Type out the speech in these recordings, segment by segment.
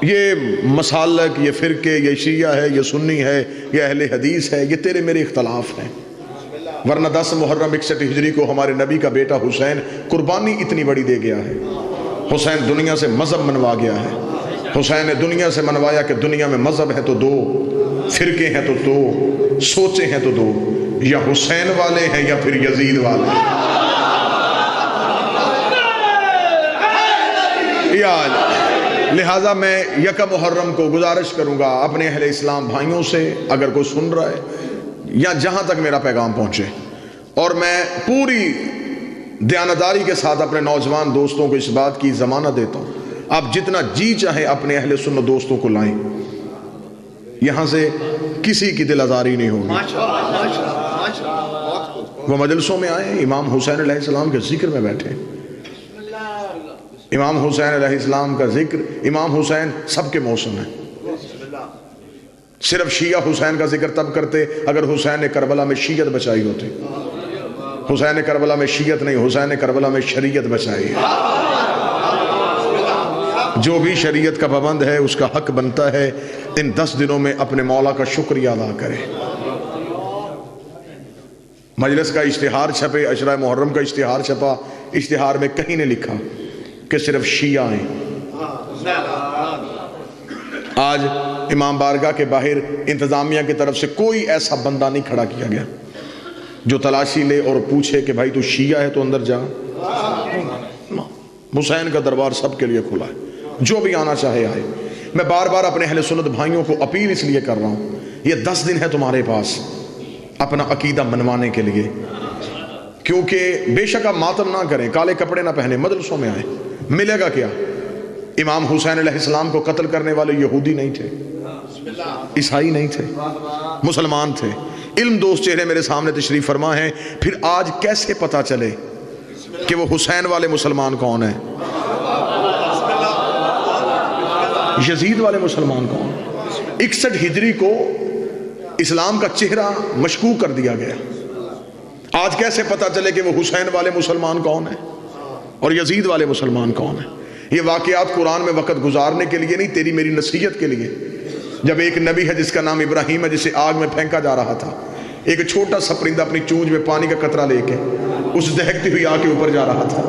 یہ مسالک، یہ فرقے، یہ شیعہ ہے، یہ سنی ہے، یہ اہل حدیث ہے، یہ تیرے میرے اختلاف ہیں. ورنہ 10 محرم 61 ہجری کو ہمارے نبی کا بیٹا حسین قربانی اتنی بڑی دے گیا ہے. حسین دنیا سے مذہب منوا گیا ہے. حسین نے دنیا سے منوایا کہ دنیا میں مذہب ہے تو دو، فرقے ہیں تو دو، سوچیں ہیں تو دو، یا حسین والے ہیں یا پھر یزید والے ہیں. لہٰذا میں 1 محرم کو گزارش کروں گا اپنے اہل اسلام بھائیوں سے، اگر کوئی سن رہا ہے یا جہاں تک میرا پیغام پہنچے، اور میں پوری دیانتداری کے ساتھ اپنے نوجوان دوستوں کو اس بات کی ضمانت دیتا ہوں، آپ جتنا جی چاہیں اپنے اہل سنت دوستوں کو لائیں، یہاں سے کسی کی دل آزاری نہیں ہوگی. وہ مجلسوں میں آئے، امام حسین علیہ السلام کے ذکر میں بیٹھے. امام حسین علیہ السلام کا ذکر، امام حسین سب کے موسم ہے. صرف شیعہ حسین کا ذکر تب کرتے اگر حسین نے کربلا میں شیعت بچائی ہوتی. حسین نے کربلا میں شیعت نہیں، حسین نے کربلا میں شریعت بچائی ہے. جو بھی شریعت کا پابند ہے اس کا حق بنتا ہے ان 10 دنوں میں اپنے مولا کا شکریہ ادا کرے. مجلس کا اشتہار چھپے، عشرہ محرم کا اشتہار چھپا، اشتہار میں کہیں نے لکھا کہ صرف شیعہ ہیں. آج امام بارگاہ کے باہر انتظامیہ کی طرف سے کوئی ایسا بندہ نہیں کھڑا کیا گیا جو تلاشی لے اور پوچھے کہ بھائی تو شیعہ ہے تو اندر جا. حسین کا دربار سب کے لیے کھلا ہے، جو بھی آنا چاہے آئے. میں بار بار اپنے اہل سنت بھائیوں کو اپیل اس لیے کر رہا ہوں، یہ 10 دن ہے تمہارے پاس اپنا عقیدہ منوانے کے لیے، کیونکہ بے شک آپ ماتم نہ کریں، کالے کپڑے نہ پہنے، مدرسوں میں آئیں. ملے گا کیا؟ امام حسین علیہ السلام کو قتل کرنے والے یہودی نہیں تھے، عیسائی نہیں تھے، مسلمان تھے. علم دوست چہرے میرے سامنے تشریف فرما ہیں. پھر آج کیسے پتا چلے کہ وہ حسین والے مسلمان کون ہیں، یزید والے مسلمان کون ہیں؟ 61 ہجری کو اسلام کا چہرہ مشکوک کر دیا گیا. آج کیسے پتا چلے کہ وہ حسین والے مسلمان کون ہیں اور یزید والے مسلمان کون ہیں؟ یہ واقعات قرآن میں وقت گزارنے کے لیے نہیں، تیری میری نصیحت کے لیے. جب ایک نبی ہے جس کا نام ابراہیم ہے، جسے آگ میں پھینکا جا رہا تھا، ایک چھوٹا سا پرندہ اپنی چونچ میں پانی کا قطرہ لے کے اس دہکتی ہوئی آگ کے اوپر جا رہا تھا.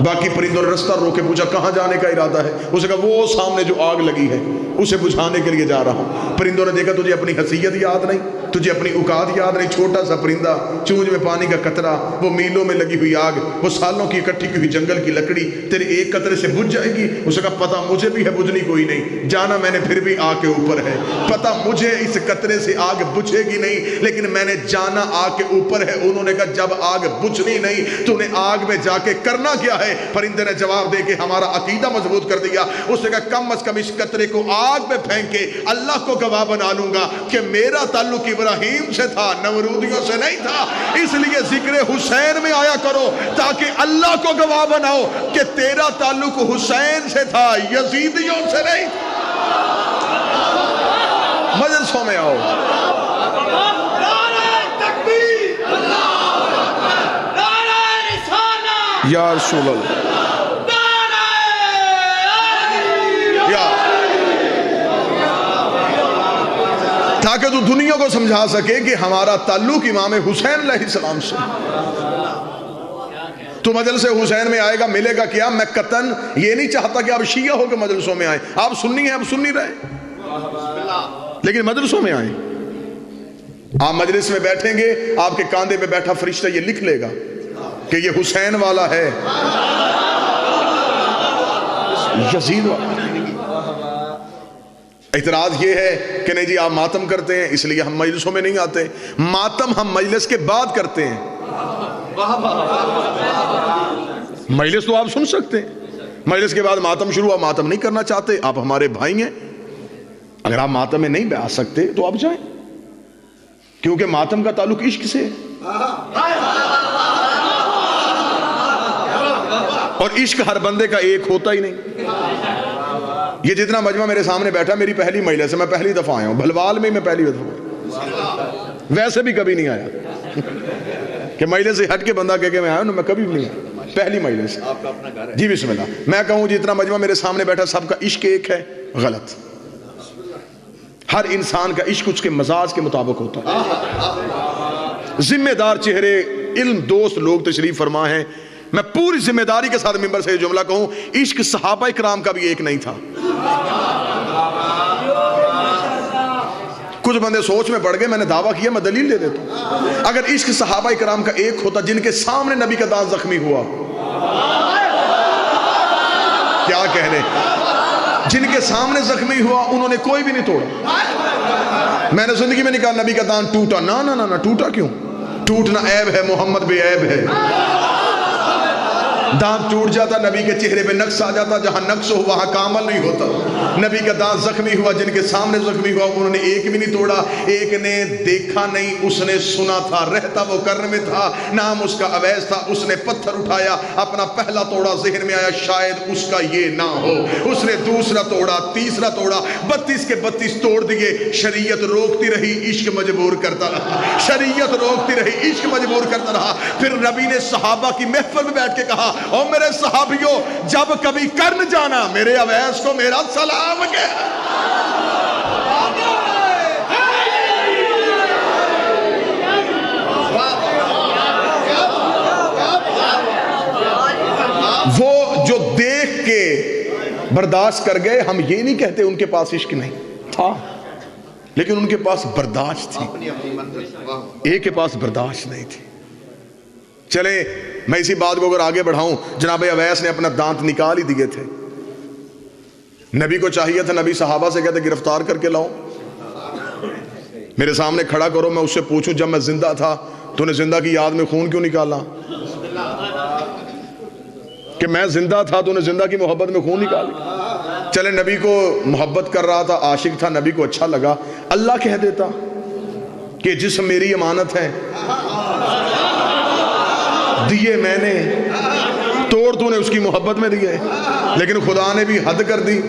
باقی پرندوں نے رستہ روکے پوچھا کہاں جانے کا ارادہ ہے؟ اس نے کہا وہ سامنے جو آگ لگی ہے اسے بجھانے کے لیے جا رہا ہوں. پرندوں نے دیکھا تجھے اپنی حیثیت یاد نہیں، تجھے اپنی اوقات یاد نہیں، چھوٹا سا پرندہ، چونچ میں پانی کا قطرہ، وہ میلوں میں لگی ہوئی آگ، وہ سالوں کی اکٹھی کی ہوئی جنگل کی لکڑی تیرے ایک قطرے سے بجھ جائے گی؟ اس نے کہا پتہ مجھے بھی ہے، بجھنی کوئی نہیں، جانا میں نے پھر بھی آگ کے اوپر ہے. پتہ مجھے اس قطرے سے آگ بجھے گی نہیں، لیکن میں نے جانا آگ کے اوپر ہے. انہوں نے کہا جب آگ بجھنی نہیں تو نے آگ میں جا کے کرنا کیا ہے؟ پرندے نے جواب دے کے ہمارا عقیدہ مضبوط کر دیا. اس نے کہا کم از کم اس قطرے کو آگ میں پھینک کے اللہ کو گواہ بنا لوں گا کہ میرا تعلق ابراہیم سے تھا، نمرودیوں سے نہیں تھا. اس لیے ذکر حسین میں آیا کرو تاکہ اللہ کو گواہ بناؤ کہ تیرا تعلق حسین سے تھا، یزیدیوں سے نہیں. مجلسوں میں آؤ. یا رسول اللہ، تاکہ تو دنیا کو سمجھا سکے کہ ہمارا تعلق امام حسین علیہ السلام سے. تو مجلس حسین میں آئے گا، ملے گا کیا؟ میں قطعاً یہ نہیں چاہتا کہ آپ شیعہ ہو کے مجلسوں میں آئیں. آپ سنی ہیں، آپ سنی رہے، لیکن مجلسوں میں آئیں. آپ مجلس میں بیٹھیں گے، آپ کے کاندھے پہ بیٹھا فرشتہ یہ لکھ لے گا کہ یہ حسین والا ہے، یزید والا. اعتراض یہ ہے کہ نہیں جی آپ ماتم کرتے ہیں اس لیے ہم مجلسوں میں نہیں آتے. ماتم ہم مجلس کے بعد کرتے ہیں. مجلس تو آپ سن سکتے ہیں، مجلس کے بعد ماتم شروع. آپ ماتم نہیں کرنا چاہتے، آپ ہمارے بھائی ہیں. اگر آپ ماتم میں نہیں آ سکتے تو آپ جائیں، کیونکہ ماتم کا تعلق عشق سے ہے، اور عشق ہر بندے کا ایک ہوتا ہی نہیں. یہ جتنا مجمع میرے سامنے بیٹھا میری پہلی مجلس ہے، میں پہلی دفعہ آیا ہوں. بھلوال میں پہلی دفعہ، ویسے بھی کبھی نہیں آیا کہ مجلس سے ہٹ کے بندہ کہہ کے میں آیا ہوں، میں کبھی بھی نہیں آیا. پہلی مجلس آپ کا اپنا گھر ہے. جی بسم اللہ. میں کہوں جتنا مجمع میرے سامنے بیٹھا سب کا عشق ایک ہے، غلط. ہر انسان کا عشق اس کے مزاج کے مطابق ہوتا ہے. ذمہ دار چہرے، علم دوست لوگ تشریف فرما ہیں. میں پوری ذمہ داری کے ساتھ ممبر سے یہ جملہ کہوں، عشق صحابہ اکرام کا بھی ایک نہیں تھا. کچھ بندے سوچ میں پڑ گئے، میں نے دعویٰ کیا، میں دلیل دے دیتا ہوں. اگر عشق صحابہ اکرام کا ایک ہوتا جن کے سامنے نبی کا دانت زخمی ہوا، کیا کہنے، جن کے سامنے زخمی ہوا انہوں نے کوئی بھی نہیں توڑا. میں نے زندگی میں نہیں کہا نبی کا دانت ٹوٹا، نہ ٹوٹا کیوں؟ ٹوٹنا عیب ہے، محمد بھی عیب ہے. دانت ٹوٹ جاتا نبی کے چہرے پہ نقص آ جاتا، جہاں نقص ہو وہاں کامل نہیں ہوتا. نبی کا دانت زخمی ہوا، جن کے سامنے زخمی ہوا انہوں نے ایک بھی نہیں توڑا. ایک نے دیکھا نہیں، اس نے سنا تھا، رہتا وہ کرن میں تھا، نام اس کا اویس تھا. اس نے پتھر اٹھایا، اپنا پہلا توڑا، ذہن میں آیا شاید اس کا یہ نہ ہو. اس نے دوسرا توڑا، تیسرا توڑا، 32 کے 32 توڑ دیے. شریعت روکتی رہی، عشق مجبور کرتا رہا. شریعت روکتی رہی، عشق مجبور کرتا رہا. پھر نبی نے صحابہ کی محفل میں بیٹھ کے کہا، او میرے صحابیوں، جب کبھی کرن جانا میرے اویس کو میرا سلام کہہ. وہ جو دیکھ کے برداشت کر گئے، ہم یہ نہیں کہتے ان کے پاس عشق نہیں تھا، لیکن ان کے پاس برداشت تھی. ایک کے پاس برداشت نہیں تھی. چلیں میں اسی بات کو اگر آگے بڑھاؤں، جناب اویس نے اپنا دانت نکال ہی دیے تھے. نبی کو چاہیے تھا، نبی صحابہ سے کہتے گرفتار کر کے لاؤ، میرے سامنے کھڑا کرو، میں اس سے پوچھوں جب میں زندہ تھا تو نے زندہ کی یاد میں خون کیوں نکالا؟ کہ میں زندہ تھا تو نے زندہ کی محبت میں خون نکالا. چلے نبی کو محبت کر رہا تھا، عاشق تھا، نبی کو اچھا لگا، اللہ کہہ دیتا کہ جسم میری امانت ہے، دیے میں نے، توڑ تو نے اس کی محبت میں دیے. لیکن خدا نے بھی حد کر دی.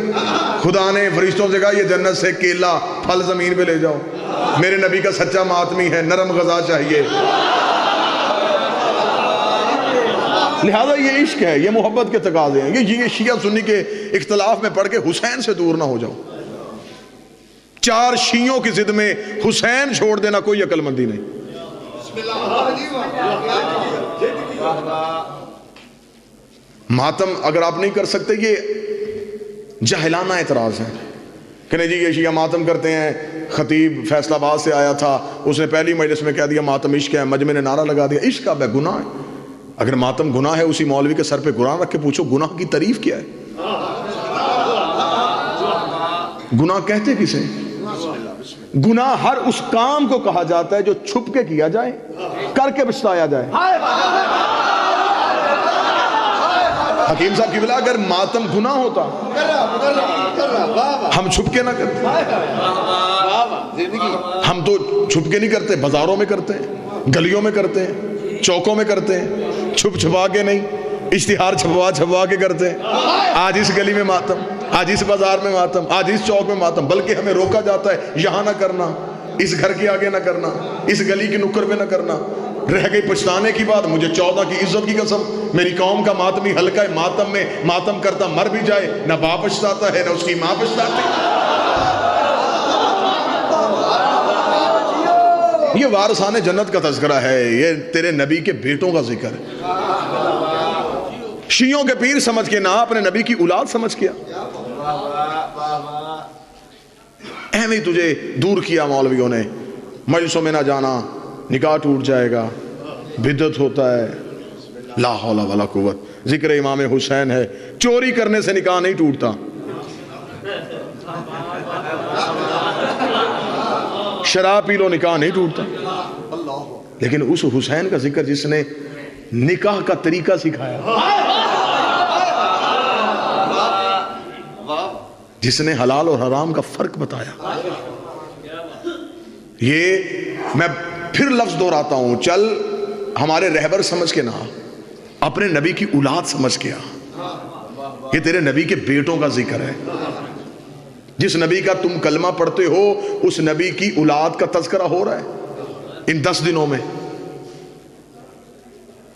خدا نے فرشتوں سے کہا یہ جنت سے کیلا پھل زمین پہ لے جاؤ. میرے نبی کا سچا ماتمی ہے، نرم غذا چاہیے. لہذا یہ عشق ہے، یہ محبت کے تقاضے ہیں. یہ شیعہ سنی کے اختلاف میں پڑھ کے حسین سے دور نہ ہو جاؤ. 4 شیعوں کی ضد میں حسین چھوڑ دینا کوئی عقل مندی نہیں. ماتم اگر آپ نہیں کر سکتے، یہ جاہلانہ اعتراض ہے کہ نہیں جی یہ شیعہ ماتم کرتے ہیں. خطیب فیصل آباد سے آیا تھا، اس نے پہلی مجلس میں کہہ دیا ماتم عشق ہے، مجمع نے نعرہ لگا دیا عشق اب ہے، گناہ ہے. اگر ماتم گناہ ہے، اسی مولوی کے سر پہ قرآن رکھ کے پوچھو گناہ کی تعریف کیا ہے؟ گناہ کہتے کسے؟ گناہ ہر اس کام کو کہا جاتا ہے جو چھپ کے کیا جائے، کر کے پچھتایا جائے. حکیم صاحب کی بلا اگر ماتم گناہ ہوتا ہم چھپ کے نہ کرتے. ہم تو چھپ کے نہیں کرتے، بازاروں میں کرتے ہیں، گلیوں میں کرتے ہیں، چوکوں میں کرتے ہیں، چھپ چھپا کے نہیں، اشتہار چھپوا کے کرتے ہیں. آج اس گلی میں ماتم، آج اس بازار میں ماتم، آج اس چوک میں ماتم، بلکہ ہمیں روکا جاتا ہے یہاں نہ کرنا، اس گھر کے آگے نہ کرنا، اس گلی کی نکڑ پہ نہ کرنا. رہ گئی پچھتانے کی بات، مجھے 14 کی عزت کی قسم، میری قوم کا ماتمی حلقہ ہے، ماتم میں ماتم کرتا مر بھی جائے، نہ باپ پچھتاتا ہے نہ اس کی ماں پچھتاتی. یہ وارثان جنت کا تذکرہ ہے، یہ تیرے نبی کے بیٹوں کا ذکر ہے. شیعوں کے پیر سمجھ کے نہ، اپنے نبی کی اولاد سمجھ کیا. اہمی تجھے دور کیا مولویوں نے، مجلسوں میں نہ جانا، نکاح ٹوٹ جائے گا، بدعت ہوتا ہے، لا حول ولا قوت. ذکر امام حسین ہے، چوری کرنے سے نکاح نہیں ٹوٹتا. شراب پی لو نکاح نہیں ٹوٹتا. لیکن اس حسین کا ذکر جس نے نکاح کا طریقہ سکھایا، جس نے حلال اور حرام کا فرق بتایا، یہ میں پھر لفظ دہراتا ہوں، چل ہمارے رہبر سمجھ کے نہ، اپنے نبی کی اولاد سمجھ کے آ. یہ تیرے نبی کے بیٹوں کا ذکر ہے. جس نبی کا تم کلمہ پڑھتے ہو اس نبی کی اولاد کا تذکرہ ہو رہا ہے ان 10 دنوں میں.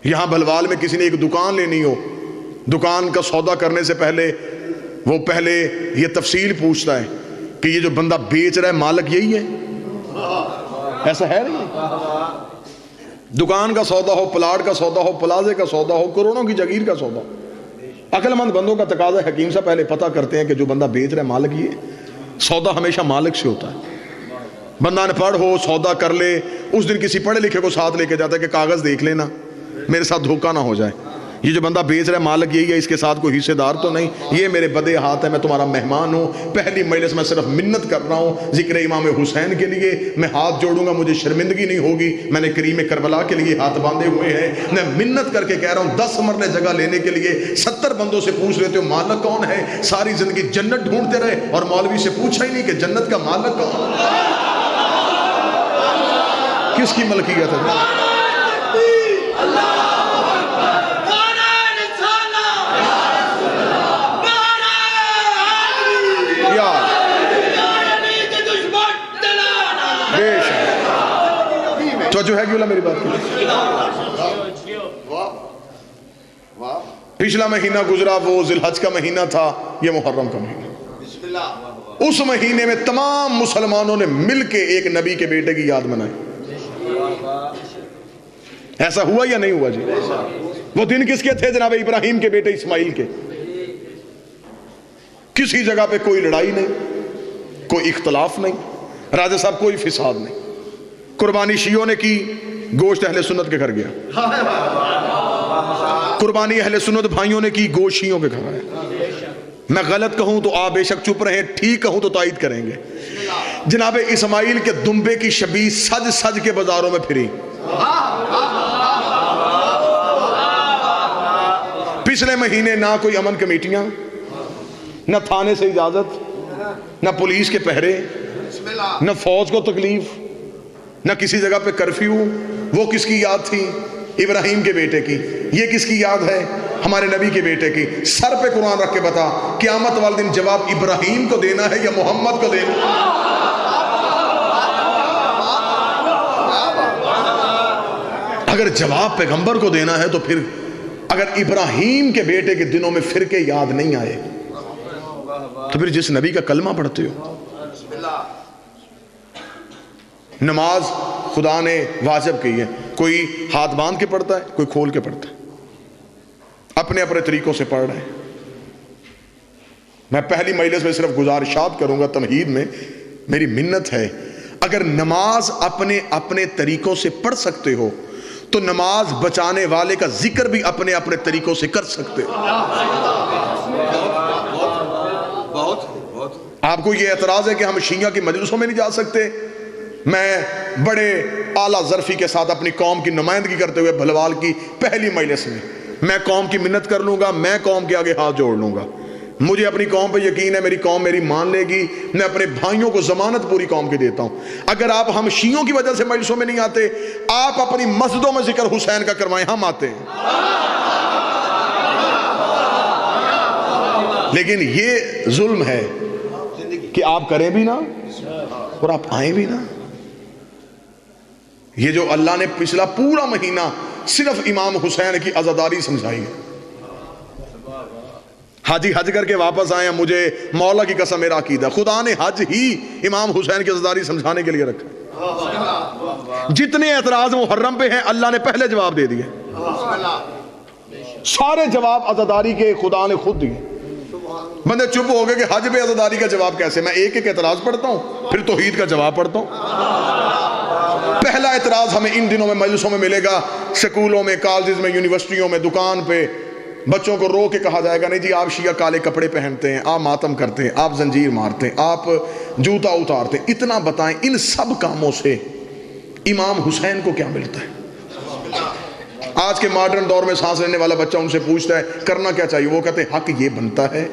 یہاں بھلوال میں کسی نے ایک دکان لینی ہو، دکان کا سودا کرنے سے پہلے وہ پہلے یہ تفصیل پوچھتا ہے کہ یہ جو بندہ بیچ رہا ہے مالک یہی ہے؟ ایسا ہے نہیں؟ دکان کا سودا ہو، پلاٹ کا سودا ہو، پلازے کا سودا ہو، کروڑوں کی جگیر کا سودا، عقل مند بندوں کا تقاضا حکیم سے پہلے پتہ کرتے ہیں کہ جو بندہ بیچ رہا ہے مالک یہ ہے۔ سودا ہمیشہ مالک سے ہوتا ہے۔ بندہ ان پڑھ ہو، سودا کر لے، اس دن کسی پڑھے لکھے کو ساتھ لے کے جاتا ہے کہ کاغذ دیکھ لینا میرے ساتھ دھوکہ نہ ہو جائے، یہ جو بندہ بیچ رہا ہے مالک یہی ہے، اس کے ساتھ کوئی حصے دار تو نہیں، یہ میرے بدے ہاتھ ہے، میں تمہارا مہمان ہوں، پہلی مجلس میں صرف منت کر رہا ہوں ذکر امام حسین کے لیے، میں ہاتھ جوڑوں گا مجھے شرمندگی نہیں ہوگی، میں نے کریم کربلا کے لیے ہاتھ باندھے ہوئے ہیں، میں منت کر کے کہہ رہا ہوں 10 مرلے جگہ لینے کے لیے 70 بندوں سے پوچھ لیتے ہو مالک کون ہے، ساری زندگی جنت ڈھونڈتے رہے اور مولوی سے پوچھا ہی نہیں کہ جنت کا مالک کون ہے، کس کی ملکیت ہے؟ تو جو ہے کہ میری بات کی پچھلا مہینہ گزرا وہ ذی الحج کا مہینہ تھا، یہ محرم کا مہینہ، اس مہینے میں تمام مسلمانوں نے مل کے ایک نبی کے بیٹے کی یاد منائی۔ ایسا ہوا یا نہیں ہوا جی؟ وہ دن کس کے تھے جناب؟ ابراہیم کے بیٹے اسماعیل کے۔ کسی جگہ پہ کوئی لڑائی نہیں، کوئی اختلاف نہیں، راجہ صاحب کوئی فساد نہیں، قربانی شیعوں نے کی، گوشت اہل سنت کے گھر گیا، قربانی اہل سنت بھائیوں نے کی، گوشت شیعوں کے گھر آیا۔ میں غلط کہوں تو آپ بے شک چپ رہیں، ٹھیک کہوں تو تائید کریں گے۔ جناب اسماعیل کے دمبے کی شبیہ سج سج کے بازاروں میں پھری، پچھلے مہینے نہ کوئی امن کمیٹیاں، نہ تھانے سے اجازت، نہ پولیس کے پہرے، نہ فوج کو تکلیف، نہ کسی جگہ پہ کرفیو۔ وہ کس کی یاد تھی؟ ابراہیم کے بیٹے کی۔ یہ کس کی یاد ہے؟ ہمارے نبی کے بیٹے کی۔ سر پہ قرآن رکھ کے بتا، قیامت والے دن جواب ابراہیم کو دینا ہے یا محمد کو دینا ہے؟ اگر جواب پیغمبر کو دینا ہے تو پھر اگر ابراہیم کے بیٹے کے دنوں میں فرقے یاد نہیں آئے تو پھر جس نبی کا کلمہ پڑھتے ہو، نماز خدا نے واجب کی ہے، کوئی ہاتھ باندھ کے پڑھتا ہے، کوئی کھول کے پڑھتا ہے، اپنے اپنے طریقوں سے پڑھ رہے ہیں۔ میں پہلی مجلس میں صرف گزارشات کروں گا، تمہید میں میری منت ہے، اگر نماز اپنے اپنے طریقوں سے پڑھ سکتے ہو تو نماز بچانے والے کا ذکر بھی اپنے اپنے طریقوں سے کر سکتے ہو۔ آپ کو یہ اعتراض ہے کہ ہم شیعہ کی مجلسوں میں نہیں جا سکتے؟ میں بڑے اعلیٰ ظرفی کے ساتھ اپنی قوم کی نمائندگی کرتے ہوئے بھلوال کی پہلی مجلس میں قوم کی منت کر لوں گا، میں قوم کے آگے ہاتھ جوڑ لوں گا، مجھے اپنی قوم پہ یقین ہے، میری قوم میری مان لے گی، میں اپنے بھائیوں کو ضمانت پوری قوم کی دیتا ہوں۔ اگر آپ ہم شیعوں کی وجہ سے مجلسوں میں نہیں آتے، آپ اپنی مسجدوں میں ذکر حسین کا کروائیں، ہم آتے ہیں۔ لیکن یہ ظلم ہے کہ آپ کریں بھی نہ اور آپ آئیں بھی نہ۔ یہ جو اللہ نے پچھلا پورا مہینہ صرف امام حسین کی عزاداری سمجھائی ہے، حاجی حج کر کے واپس آئے ہیں، مجھے مولا کی قسم میرا عقیدہ خدا نے حج ہی امام حسین کی عزاداری سمجھانے کے لیے رکھا۔ جتنے اعتراض محرم پہ ہیں اللہ نے پہلے جواب دے دیے، سارے جواب عزاداری کے خدا نے خود دیے۔ بندے چپ ہو گئے کہ حج پہ عزاداری کا جواب کیسے؟ میں ایک ایک اعتراض پڑھتا ہوں، پھر توحید کا جواب پڑھتا ہوں۔ پہلا اعتراض ہمیں ان دنوں میں مجلسوں میں ملے گا، سکولوں میں، کالجز میں، یونیورسٹیوں میں، دکان پہ بچوں کو رو کے کہا جائے گا، نہیں جی آپ شیعہ کالے کپڑے پہنتے ہیں، آپ ماتم کرتے ہیں، آپ زنجیر مارتے ہیں، آپ جوتا اتارتے ہیں۔ اتنا بتائیں ان سب کاموں سے امام حسین کو کیا ملتا ہے؟ آج کے ماڈرن دور میں سانس لینے والا بچہ ان سے پوچھتا ہے کرنا کیا چاہیے، وہ کہتے ہیں حق یہ بنتا ہے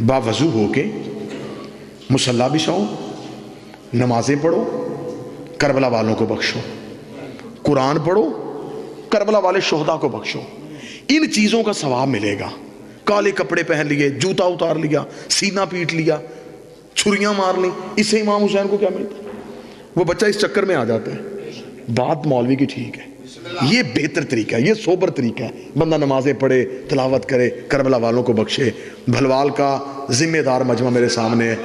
باوضو ہو کے مصلی بچھاؤ، نمازیں پڑھو، کربلا والوں کو بخشو، قرآن پڑھو، کربلا والے شہداء کو بخشو۔ ان چیزوں کا ثواب ملے گا۔ کالے کپڑے پہن لیے، جوتا اتار لیا، سینہ پیٹ لیا، چھریاں مار لی، اس سے امام حسین کو کیا ملتا ہے؟ وہ بچہ اس چکر میں آ جاتا ہے۔ بات مولوی کی ٹھیک ہے، یہ بہتر طریقہ ہے، یہ سوبر طریقہ ہے. بندہ نمازیں پڑھے، تلاوت کرے، کربلا والوں کو بخشے. بھلوال کا ذمہ دار مجمع میرے سامنے ہے.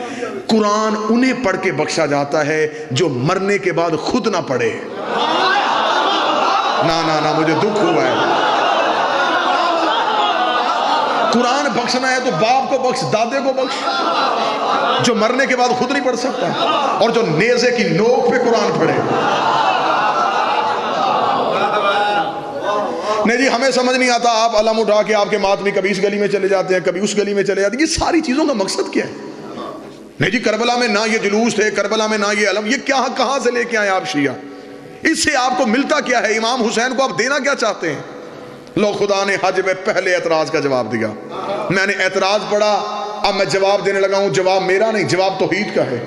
قرآن انہیں پڑھ کے بخشا جاتا ہے جو مرنے کے بعد خود نہ پڑھے. نہ مجھے دکھ ہوا ہے. قرآن بخشنا ہے تو باپ کو بخش، دادے کو بخش، جو مرنے کے بعد خود نہیں پڑھ سکتا اور جو نیزے کی نوک پہ قرآن پڑھے. نہیں جی ہمیں سمجھ نہیں آتا، آپ علم اٹھا کے آپ کے ماتمی کبھی اس گلی میں چلے جاتے ہیں، کبھی اس گلی میں چلے جاتے ہیں. یہ ساری چیزوں کا مقصد کیا ہے؟ نہیں جی کربلا میں نہ یہ جلوس تھے، کربلا میں نہ یہ علم، یہ کہاں سے لے کے آئے آپ شیعہ؟ اس سے آپ کو ملتا کیا ہے؟ امام حسین کو آپ دینا کیا چاہتے ہیں؟ لو خدا نے حج میں پہلے اعتراض کا جواب دیا. میں نے اعتراض پڑھا، اب میں جواب دینے لگا ہوں. جواب میرا نہیں، جواب توحید کا ہے.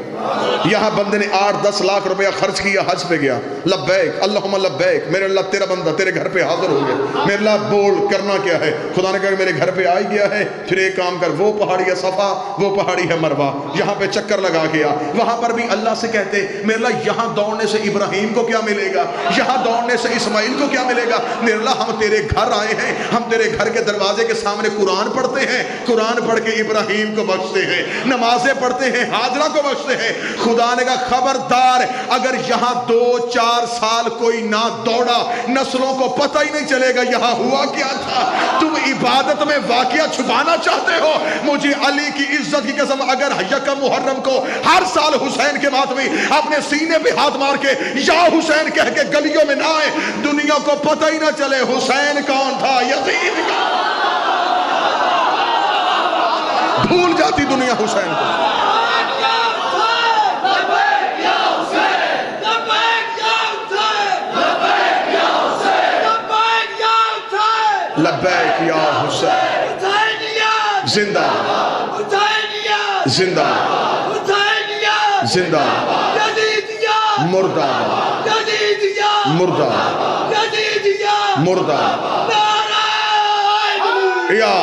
یہاں بندے نے 8-10 لاکھ روپیہ خرچ کیا، حج پہ گیا. لبیک اللہم لبیک، میرے اللہ تیرا بندہ تیرے گھر پہ حاضر ہو گیا. میرے اللہ بول کرنا کیا ہے؟ خدا نے کہا کہ میرے گھر پہ آئی گیا ہے، پھر ایک کام کر، وہ پہاڑی ہے صفا، وہ پہاڑی ہے مروہ، یہاں پہ چکر لگا گیا. وہاں پر بھی اللہ سے کہتے میرے اللہ یہاں دوڑنے سے ابراہیم کو کیا ملے گا، یہاں دوڑنے سے اسماعیل کو کیا ملے گا. میرے اللہ ہم تیرے گھر آئے ہیں، ہم تیرے گھر کے دروازے کے سامنے قرآن پڑھتے ہیں، قرآن پڑھ کے ابراہیم کو بخشتے ہیں، نمازیں پڑھتے ہیں، حاضرہ کو بخشتے ہیں. خدا نے کہا خبردار، اگر یہاں 2-4 سال کوئی نہ دوڑا، نسلوں کو پتہ ہی نہیں چلے گا یہاں ہوا کیا تھا. تم عبادت میں واقعہ چھپانا چاہتے ہو. مجھے علی کی عزت کی قسم، اگر یکم محرم کو ہر سال حسین کے ماتمی اپنے سینے پہ ہاتھ مار کے یا حسین کہہ کے گلیوں میں نہ آئے، دنیا کو پتہ ہی نہ چلے حسین کون تھا، یزید کا، بھول جاتی دنیا حسین کو. لبیک یا حسین، زندہ زندہ زندہ، مردہ مردہ مردہ. یا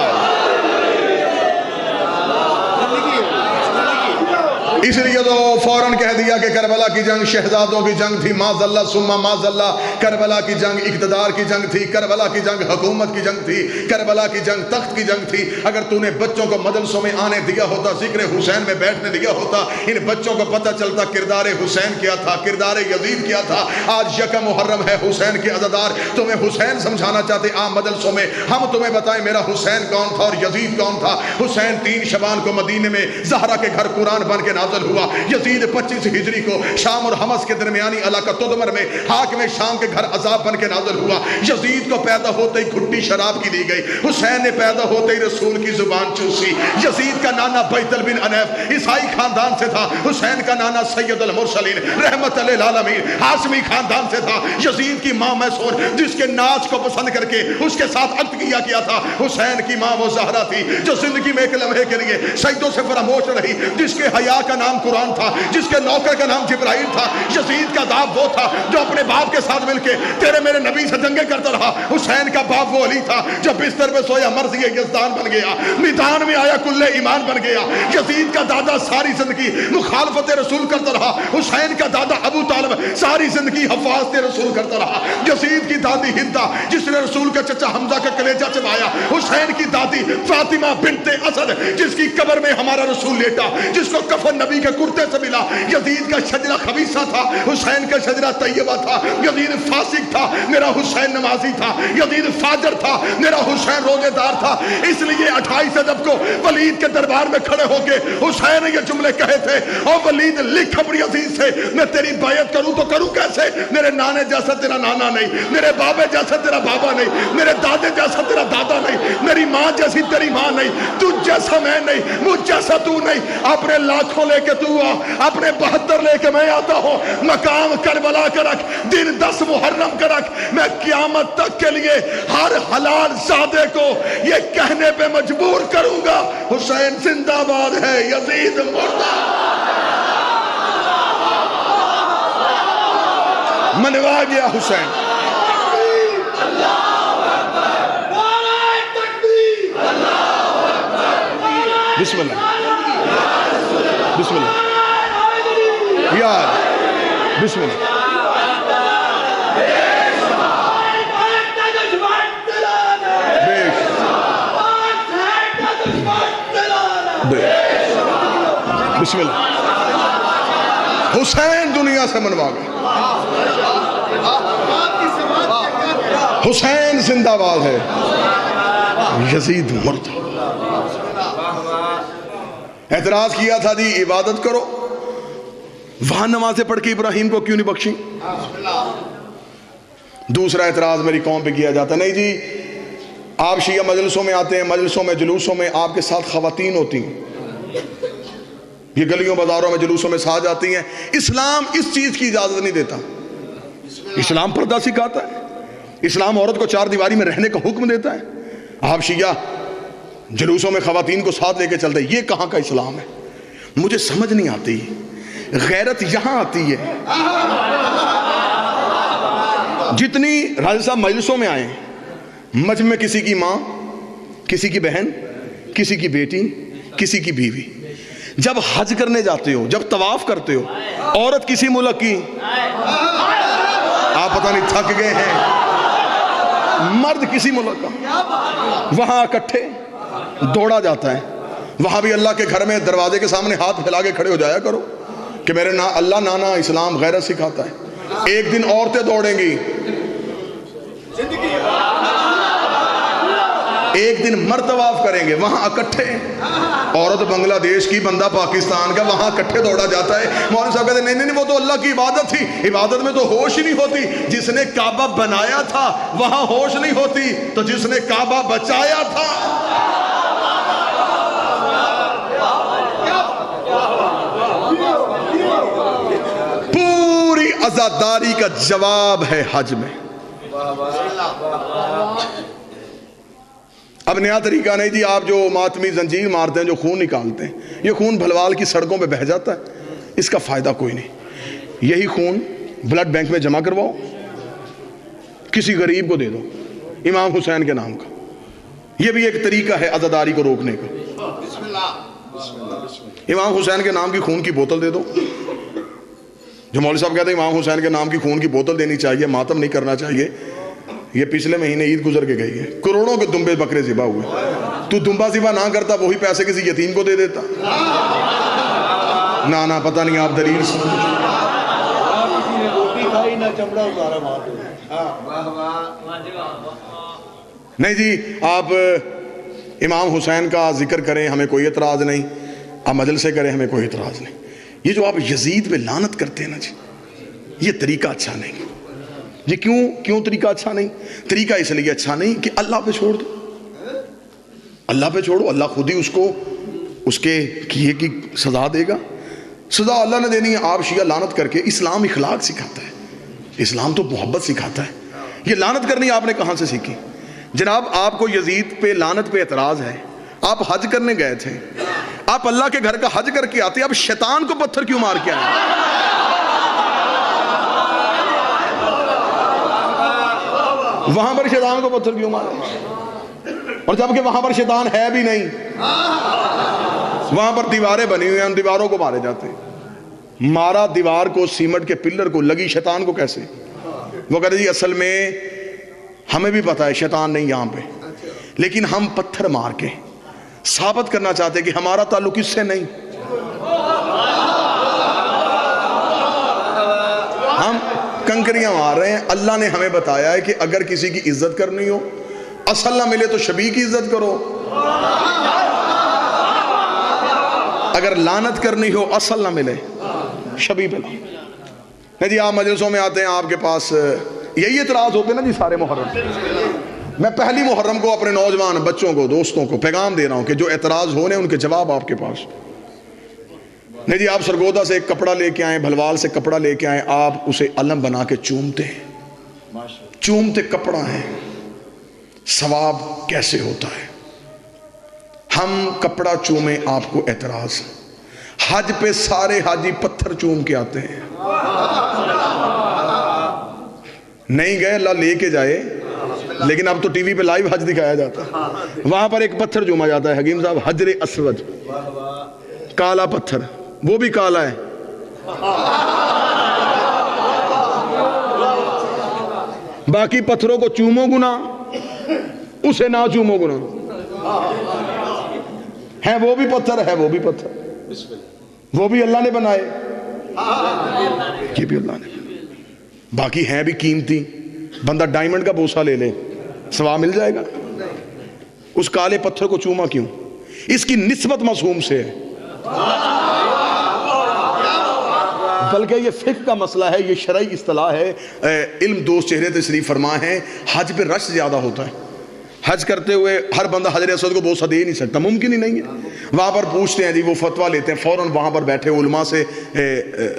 اس لیے تو فوراً کہہ دیا کہ کربلا کی جنگ شہزادوں کی جنگ تھی، معاذ اللہ ثم معاذ اللہ. کربلا کی جنگ اقتدار کی جنگ تھی، کربلا کی جنگ حکومت کی جنگ تھی، کربلا کی جنگ تخت کی جنگ تھی. اگر تو نے بچوں کو مدرسوں میں آنے دیا ہوتا، ذکر حسین میں بیٹھنے دیا ہوتا، ان بچوں کو پتہ چلتا کردار حسین کیا تھا، کردار یزید کیا تھا. آج یکم محرم ہے، حسین کے عزادار تمہیں حسین سمجھانا چاہتے. عام مدرسوں میں ہم تمہیں بتائیں میرا حسین کون تھا اور یزید کون تھا. حسین 3 شعبان کو مدینے میں زہرا کے گھر قرآن بن کے نازل ہوا. یزید 25 ہجری کو شام اور حمص کے درمیانی علاقہ تدمر میں حاکم شام کے گھر عذاب بن کے نازل ہوا. یزید کو پیدا ہوتے ہی گھٹی شراب کی دی گئی. حسین نے پیدا ہوتے ہی رسول کی زبان چوسی. یزید کا نانا بیتل بن انیف عیسائی خاندان سے تھا. حسین کا نانا سید المرسلین رحمت للعالمین ہاشمی خاندان سے تھا. یزید کی ماں میسون جس کے ناچ کو پسند کر کے اس کے ساتھ عقد کیا تھا. حسین کی ماں وہ زہرا تھی جو زندگی میں ایک لمحے کے لیے سجدوں سے فراموش رہی، جس کے حیا کا نام قرآن تھا، جس کے نوکر کا نام جبرائیل تھا. یزید کا باپ وہ تھا جو اپنے باپ کے ساتھ مل کے تیرے میرے نبی سے جنگیں کرتا رہا. حسین کا باپ وہ علی تھا جو بستر پہ سویا مرضی یزدان بن گیا، میدان میں آیا کل ایمان بن گیا. یزید کا دادا ساری زندگی مخالفت رسول کرتا رہا. حسین کا دادا ابو طالب ساری زندگی حفاظت رسول کرتا رہا. یزید کی دادی ہندا جس نے رسول کا چچا حمزہ کا کلیجہ چبایا. حسین کی دادی فاطمہ بنت اسد جس کی قبر میں ہمارا رسول لیٹا، جس کو کفن نبی کے کرتے سے ملا. یزید کا شجرہ خبیثہ تھا، حسین کا شجرہ طیبہ تھا. یزید فاسق تھا، میرا حسین نمازی تھا. یزید فاجر تھا، میرا حسین روزے دار تھا. اس لیے 28 رجب کو ولید کے دربار میں کھڑے ہو کے حسین نے یہ جملے کہے تھے، او ولید لکھ اپنی عزیز سے میں تیری بیعت کروں تو کروں کیسے؟ میرے نانے جیسا تیرا نانا نہیں، میرے بابے جیسا تیرا بابا نہیں، میرے دادے جیسا تیرا دادا نہیں، میری ماں جیسی تیری ماں نہیں، تجھ جیسا میں نہیں، مجھ جیسا تو نہیں. اپنے لاکھوں لے کے تو آ، اپنے 72 لے کے میں آتا ہوں. مقام کربلا کا رکھ، دن 10 محرم کا رکھ. میں قیامت تک کے لیے ہر حلال زادے کو یہ کہنے پہ مجبور کروں گا حسین زندہ باد ہے، یزید مردہ. منوا گیا حسین. بسم اللہ بسم اللہ یار بسم اللہ. بسم اللہ. حسین دنیا سے منوا گئے. حسین زندہ باد ہے. یزید مرد. اعتراض کیا تھا جی عبادت کرو, وہاں نمازیں پڑھ کے ابراہیم کو کیوں نہیں بخشی؟ دوسرا اعتراض میری قوم پہ کیا جاتا ہے, نہیں جی آپ شیعہ مجلسوں میں آتے ہیں, مجلسوں میں جلوسوں میں آپ کے ساتھ خواتین ہوتی ہیں, یہ گلیوں بازاروں میں جلوسوں میں ساتھ جاتی ہیں. اسلام اس چیز کی اجازت نہیں دیتا. اسلام پردہ سکھاتا ہے, اسلام عورت کو 4 دیواری میں رہنے کا حکم دیتا ہے. آپ شیعہ جلوسوں میں خواتین کو ساتھ لے کے چلتے ہیں, یہ کہاں کا اسلام ہے؟ مجھے سمجھ نہیں آتی. غیرت یہاں آتی ہے. جتنی راجہ صاحب مجلسوں میں آئے, مجمع میں کسی کی ماں, کسی کی بہن, کسی کی بیٹی, کسی کی بیوی. جب حج کرنے جاتے ہو, جب طواف کرتے ہو, عورت کسی ملک کی, آپ پتہ نہیں تھک گئے ہیں, مرد کسی ملک کا, وہاں اکٹھے دوڑا جاتا ہے. وہاں بھی اللہ کے گھر میں دروازے کے سامنے ہاتھ پھیلا کے کھڑے ہو جایا کرو کہ میرے اللہ نانا اسلام غیرت سکھاتا ہے. ایک دن عورتیں دوڑیں گی, ایک دن مرد طواف کریں گے, وہاں اکٹھے. عورت بنگلہ دیش کی, بندہ پاکستان کا, وہاں اکٹھے دوڑا جاتا ہے. مولوی صاحب کہتے ہیں نہیں وہ تو اللہ کی عبادت تھی, عبادت میں تو ہوش ہی نہیں ہوتی. جس نے کعبہ بنایا تھا وہاں ہوش نہیں ہوتی, تو جس نے کعبہ بچایا تھا. پوری عزاداری کا جواب ہے حج میں. اب نیا طریقہ نہیں جی, آپ جو ماتمی زنجیر مارتے ہیں, جو خون نکالتے ہیں, یہ خون بھلوال کی سڑکوں پہ بہہ جاتا ہے, اس کا فائدہ کوئی نہیں. یہی خون بلڈ بینک میں جمع کرواؤ, کسی غریب کو دے دو امام حسین کے نام کا. یہ بھی ایک طریقہ ہے عزاداری کو روکنے کا. امام حسین کے نام کی خون کی بوتل دے دو. جو مولوی صاحب کہتے ہیں امام حسین کے نام کی خون کی بوتل دینی چاہیے, ماتم نہیں کرنا چاہیے, یہ پچھلے مہینے عید گزر کے گئی ہے, کروڑوں کے دمبے بکرے ذبح ہوئے. تو دمبا ذبح نہ کرتا, وہی پیسے کسی یتیم کو دے دیتا. نہ پتہ نہیں آپ دلیل نہیں جی. آپ امام حسین کا ذکر کریں, ہمیں کوئی اعتراض نہیں. آپ مجلسے کریں, ہمیں کوئی اعتراض نہیں. یہ جو آپ یزید پہ لعنت کرتے ہیں نا جی, یہ طریقہ اچھا نہیں. یہ کیوں طریقہ اچھا نہیں؟ طریقہ اس لیے اچھا نہیں کہ اللہ پہ چھوڑ دو, اللہ پہ چھوڑو, اللہ خود ہی اس کو اس کے کیے کی سزا دے گا. سزا اللہ نے دینی ہے. آپ شیعہ لعنت کر کے, اسلام اخلاق سکھاتا ہے, اسلام تو محبت سکھاتا ہے. یہ لعنت کرنی آپ نے کہاں سے سیکھی؟ جناب آپ کو یزید پہ لعنت پہ اعتراض ہے, آپ حج کرنے گئے تھے, آپ اللہ کے گھر کا حج کر کے آتے, اب شیطان کو پتھر کیوں مار کے آئے؟ وہاں پر شیطان کو پتھر کیوں مارے؟ اور جبکہ وہاں پر شیطان ہے بھی نہیں, وہاں پر دیواریں بنی ہوئی ہیں, ان دیواروں کو مارے جاتے ہیں. مارا دیوار کو, سیمنٹ کے پلر کو, لگی شیطان کو کیسے؟ وہ کہتے جی اصل میں ہمیں بھی پتا ہے شیطان نہیں یہاں پہ, لیکن ہم پتھر مار کے ثابت کرنا چاہتے کہ ہمارا تعلق اس سے نہیں. ہم کنکریاں مار رہے ہیں. اللہ نے ہمیں بتایا ہے کہ اگر کسی کی عزت کرنی ہو, اصل نہ ملے تو شبیہ کی عزت کرو, اگر لعنت کرنی ہو اصل نہ ملے شبیہ پہ. نہیں جی آپ مجلسوں میں آتے ہیں, آپ کے پاس یہی اعتراض ہوتے ہیں نا جی سارے محرم. میں پہلی محرم کو اپنے نوجوان بچوں کو, دوستوں کو پیغام دے رہا ہوں کہ جو اعتراض ہونے ان کے جواب آپ کے پاس. نہیں جی آپ سرگودا سے ایک کپڑا لے کے آئیں, بھلوال سے کپڑا لے کے آئیں, آپ اسے علم بنا کے چومتے ہیں, چومتے کپڑا ہے, ثواب کیسے ہوتا ہے؟ ہم کپڑا چومیں, آپ کو اعتراض. حج پہ سارے حاجی پتھر چوم کے آتے ہیں, نہیں گئے اللہ لے کے جائے, لیکن اب تو ٹی وی پہ لائیو حج دکھایا جاتا ہے. وہاں پر ایک پتھر چوما جاتا ہے حکیم صاحب, حجر اسود, کالا پتھر, وہ بھی کالا ہے. باقی پتھروں کو چومو گنا, اسے نہ چومو گنا. ہے وہ بھی پتھر, ہے وہ بھی پتھر, وہ بھی اللہ نے بنائے، یہ بھی اللہ نے، باقی ہیں بھی قیمتی. بندہ ڈائمنڈ کا بوسہ لے لے ثواب مل جائے گا؟ اس کالے پتھر کو چوما کیوں؟ اس کی نسبت معصوم سے ہے. بلکہ یہ فقہ کا مسئلہ ہے، یہ شرعی اصطلاح ہے. علم دوست چہرے تشریف فرما ہے، حج پہ رش زیادہ ہوتا ہے. حج کرتے ہوئے ہر بندہ حجر اسود کو بوسہ دے نہیں سکتا، ممکن ہی نہیں ہے. وہاں پر پوچھتے ہیں جی، وہ فتویٰ لیتے ہیں فوراً وہاں پر بیٹھے علماء سے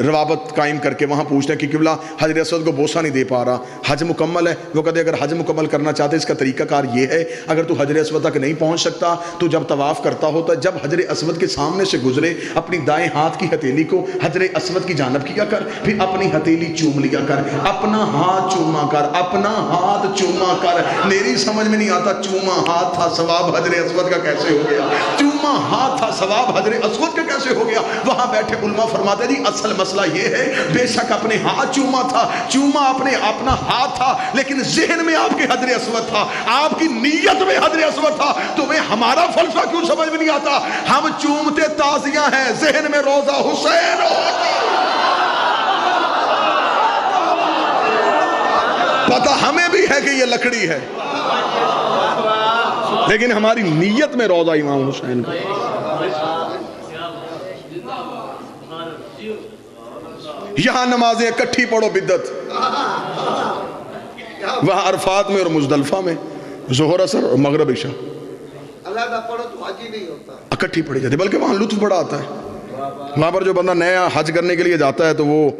روابط قائم کر کے وہاں پوچھتے ہیں کہ قبلہ حجر اسود کو بوسہ نہیں دے پا رہا، حج مکمل ہے؟ وہ کہتے ہیں اگر حج مکمل کرنا چاہتے اس کا طریقہ کار یہ ہے، اگر تو حجر اسود تک نہیں پہنچ سکتا تو جب طواف کرتا ہوتا ہے، جب حجر اسود کے سامنے سے گزرے اپنی دائیں ہاتھ کی ہتھیلی کو حجر اسود کی جانب کیا کر، پھر اپنی ہتھیلی چوم لیا کر، اپنا ہاتھ چوما کر، اپنا ہاتھ چوما کر. میری سمجھ میں نہیں آتا چوما ہاتھ تھا ثواب حجر اسود کا کیسے ہو گیا؟ چوما ہاتھ تھا ثواب حجر اسود کا کیسے ہو گیا؟ وہاں بیٹھے علماء فرماتے جی اصل مسئلہ یہ ہے، بے شک اپنے ہاتھ چوما تھا، چوما اپنا ہاتھ تھا، لیکن ذہن میں آپ کے حجر اسود تھا، آپ کی نیت میں حجر اسود تھا. تمہیں ہمارا فلسفہ کیوں سمجھ میں نہیں آتا؟ ہم چومتے تازیاں ہیں، ذہن میں روضہ حسین ہوتا. پتہ ہمیں بھی ہے کہ یہ لکڑی ہے، لیکن ہماری نیت میں روضہ امام حسین کا. یہاں نمازیں اکٹھی پڑھو بدعت، وہاں عرفات میں اور مزدلفہ میں ظہر اثر اور مغرب عشاء علیحدہ پڑھو تو حج ہی نہیں ہوتا، اکٹھی پڑھی جاتی. بلکہ وہاں لطف بڑا آتا ہے. وہاں پر جو بندہ نیا حج کرنے کے لیے جاتا ہے تو وہ